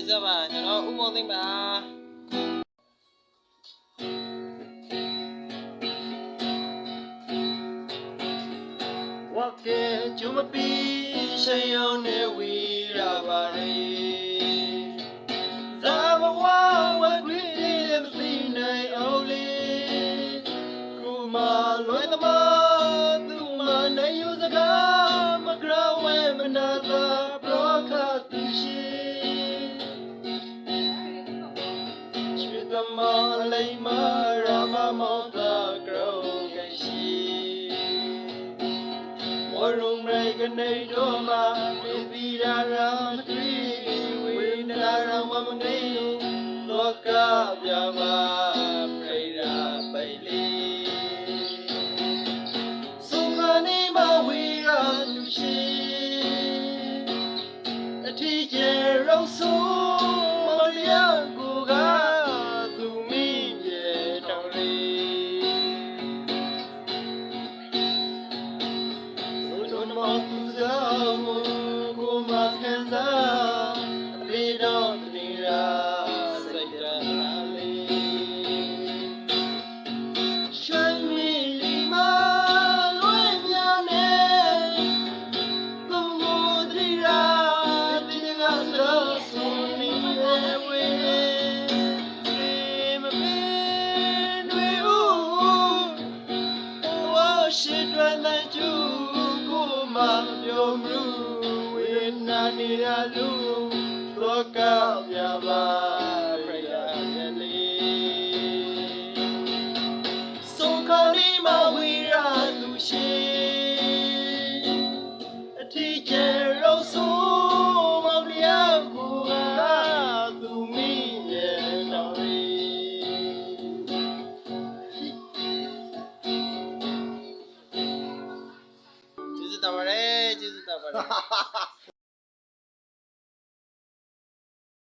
စားပါကျွန်တော်ဥမောသိမ့်ပါဝါကဲကျမပီရှေယောင်းနေဝီရာပါရီဇာဘဝဝက်ခွေမသိနိုင်အောင်လေခုမှလွယ်သမားသူမှနိုင်ယူစကားမကြဝဲမနာသာပရောခသူရှိချွေသမလိမ္မာရာမမောတာကရောကရှိဝရုံရိကနေတော်မှာပိတိရာရာမတိဝိနာရဝမငိလောကပြပါပရိရာပိလိသုခနိမဝိရာသူရှိအထီးကျရောဆိုမလျောကိုကသူမိပြေတော်လေးဘုဒ္ဓမောသူဇာကိုမခံစားလေတော်တိရာစိတ်ရလာလေးရှမ်းမီလီမာလွဲ့မြောင်းနေသူမိုးတိရာတိကသောဆိုနေဝေမပင်တွေဦးဝါရှိတွင်တဲ့ကျူကိုမပြောမလို့ဝေနာနေရလူလောကပြပါပရိယာလေးသုခနိမဝိရာသူရှိအထီးကျရောဆိုမလျောကိုကသူမိရဲ့တော်လေးကျေးဇူးတော်ပါတယ်ကျေးဇူးတော်ပါတယ်